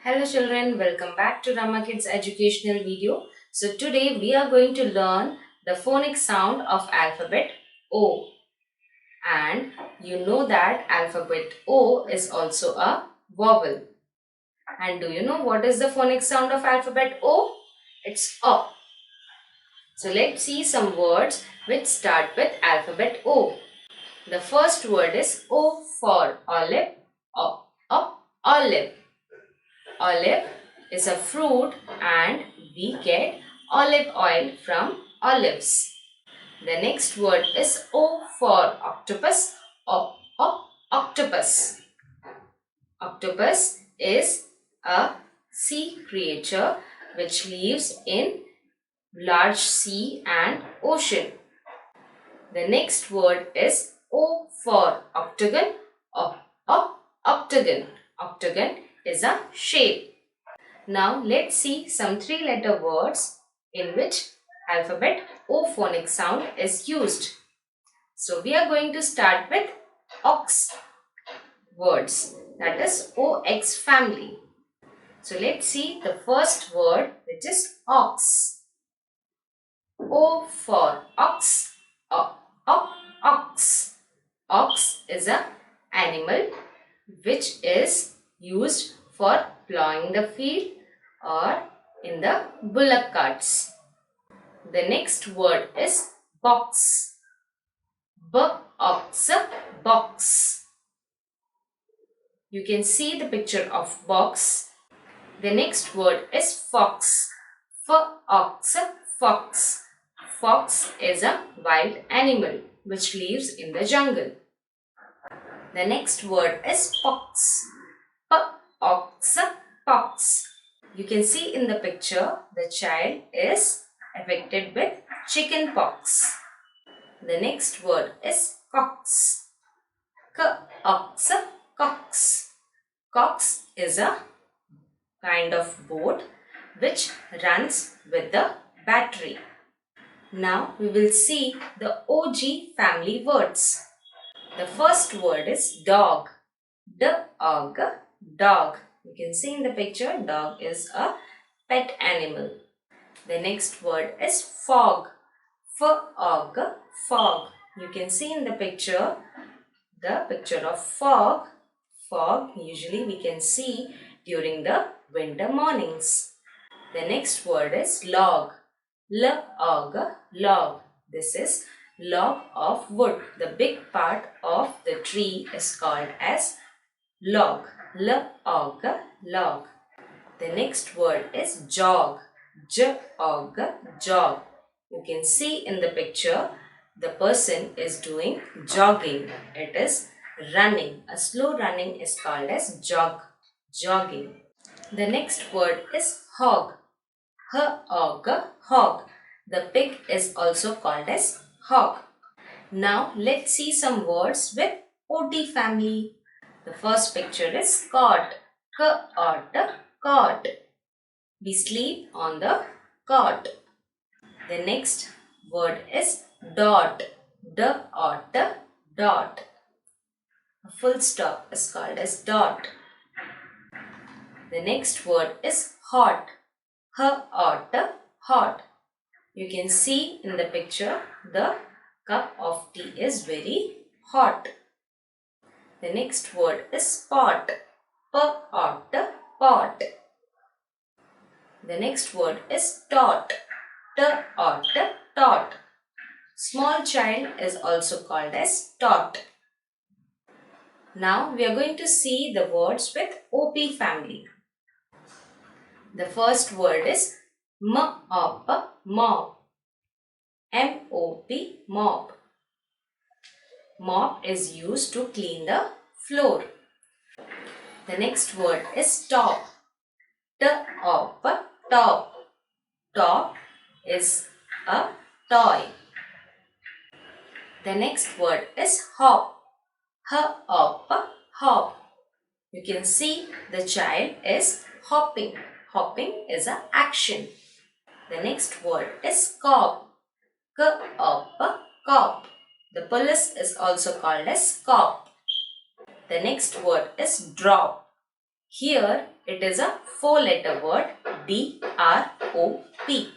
Hello children, welcome back to RamaKidz educational video. So today we are going to learn the phonic sound of alphabet O. And you know that alphabet O is also a vowel. And do you know what is the phonic sound of alphabet O? It's O. So let's see some words which start with alphabet O. The first word is O for olive. Olive. Olive is a fruit and we get olive oil from olives. The next word is O for octopus. Octopus. Octopus is a sea creature which lives in large sea and ocean. The next word is O for octagon. Octagon. Octagon is a shape. Now let's see some three-letter words in which alphabet O phonic sound is used. So we are going to start with ox words, that is OX family. So let's see the first word, which is ox. O for ox. Ox. Ox is an animal which is used for plowing the field or in the bullock carts. The next word is box. Box. Box. You can see the picture of box. The next word is fox. Fox. Fox. Fox is a wild animal which lives in the jungle. The next word is pox. Pox. Pox. You can see in the picture the child is affected with chicken pox. The next word is cox. Cox. Cox. Cox is a kind of boat which runs with the battery. Now we will see the OG family words. The first word is dog. Dog. Dog. You can see in the picture dog is a pet animal. The next word is fog. Fog. Fog. You can see in the picture of fog. Fog usually we can see during the winter mornings. The next word is log. Log. Log. This is log of wood. The big part of the tree is called as log. Log. Log. The next word is jog. Jog. Jog. You can see in the picture the person is doing jogging. It is running. A slow running is called as jogging. The next word is hog. Hog. Hog. The pig is also called as hog. Now let's see some words with OT family. The first picture is cot. Cot. We sleep on the cot. The next word is dot. Dot. A full stop is called as dot. The next word is hot. Hot. You can see in the picture the cup of tea is very hot. The next word is pot. Pot. The next word is tot. Tot. Small child is also called as tot. Now we are going to see the words with OP family. The first word is mop. Mop. M-O-P. Mop. Mop is used to clean the floor. The next word is top. Top. Top is a toy. The next word is hop. Hop. You can see the child is hopping. Hopping is an action. The next word is cop. Cop. The police is also called as cop. The next word is drop. Here It is a 4-letter word, D-R-O-P.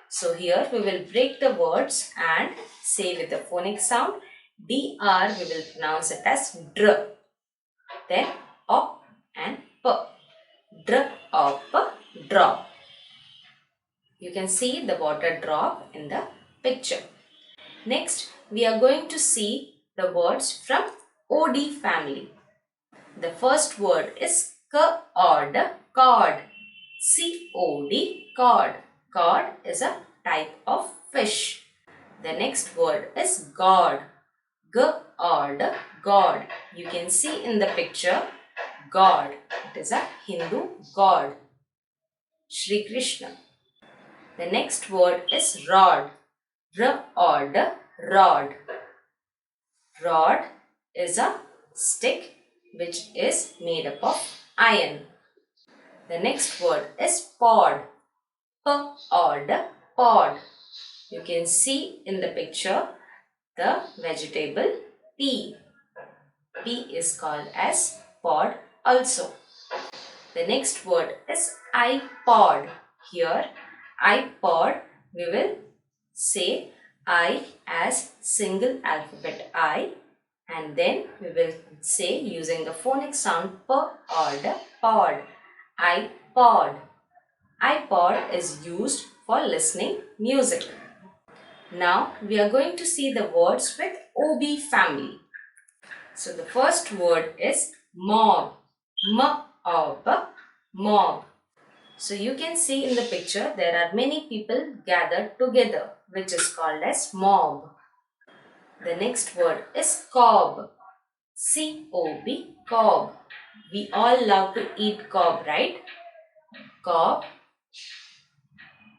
So here we will break the words and say with the phonic sound. D-R we will pronounce it as dr. Then O and P. Dr, O, P, drop. You can see the water drop in the picture. Next, we are going to see the words from OD family. The first word is cod, cod. C-O-D, cod. Cod is a type of fish. The next word is god. G-O-D, god. You can see in the picture, god. It is a Hindu god. Shri Krishna. The next word is rod. R-O-D, rod. Rod is a stick which is made up of iron. The next word is pod. P-O-D, pod. You can see in the picture the vegetable pea. Pea is called as pod also. The next word is iPod. Here iPod we will say I as single alphabet I, and then we will say using the phonic sound P-O-D, pod. iPod. iPod is used for listening music. Now we are going to see the words with OB family. So the first word is mob. M-O-B, mob. So you can see in the picture there are many people gathered together, which is called as mob. The next word is cob. C-O-B, cob. We all love to eat cob, right? Cob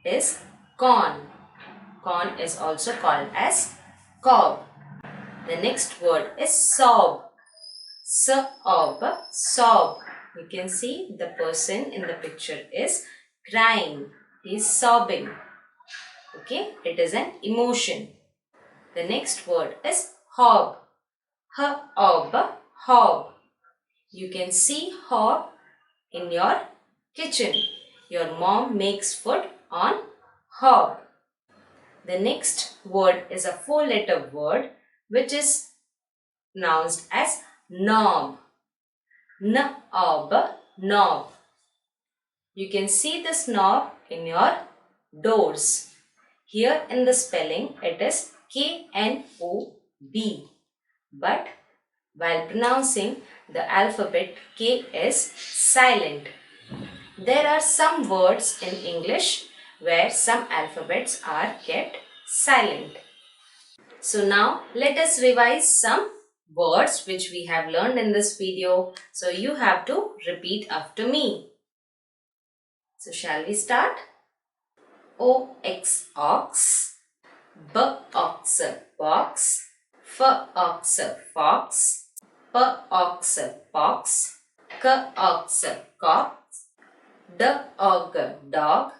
is corn. Corn is also called as cob. The next word is sob. S-O-B, sob. You can see the person in the picture is crying. He is sobbing. Okay, it is an emotion. The next word is hob. H-O-B, hob. You can see hob in your kitchen. Your mom makes food on hob. The next word is a 4-letter word which is pronounced as knob. N-O-B, knob. You can see this knob in your doors. Here in the spelling it is K-N-O-B. But while pronouncing the alphabet K is silent. There are some words in English where some alphabets are kept silent. So now let us revise some words which we have learned in this video. So you have to repeat after me. So shall we start? O-X, ox. B-Ox, box. F-Ox, fox. P-Ox, pox. K-Ox, cock. D-Og, dog.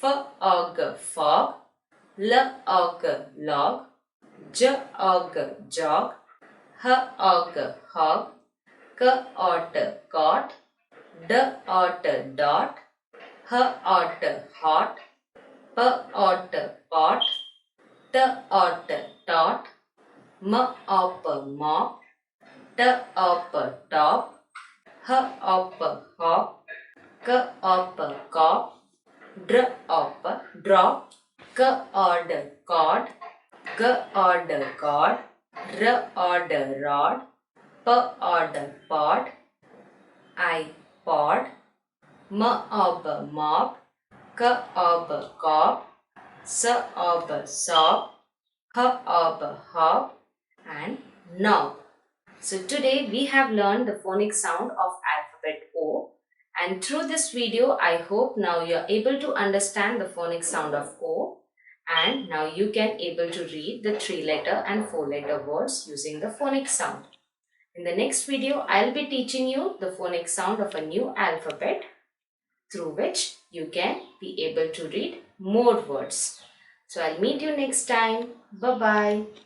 F-Og, fog. L-Og, log. J-Og, jog. H-Og, hog. K-Ot, cot. D-Ot, dot. H-Ot, hot. P-Ot, pot. T-Ot, tot. M-Op, mop. T-Op, top. H-Op, hop. K-Op, cop. Dr-Op, drop. K-Od, cod. G-Od, god. R-Od, rod. P-Od, pod. I-Pod. M-Ob, mob. K-Ob, cob. S-Ob, sob. H-Ob, hob. And knob. So today we have learned the phonic sound of alphabet O. And through this video, I hope now you are able to understand the phonic sound of O. And now you can able to read the 3-letter and 4-letter words using the phonic sound. In the next video, I'll be teaching you the phonic sound of a new alphabet through which you can be able to read more words. So I'll meet you next time. Bye-bye.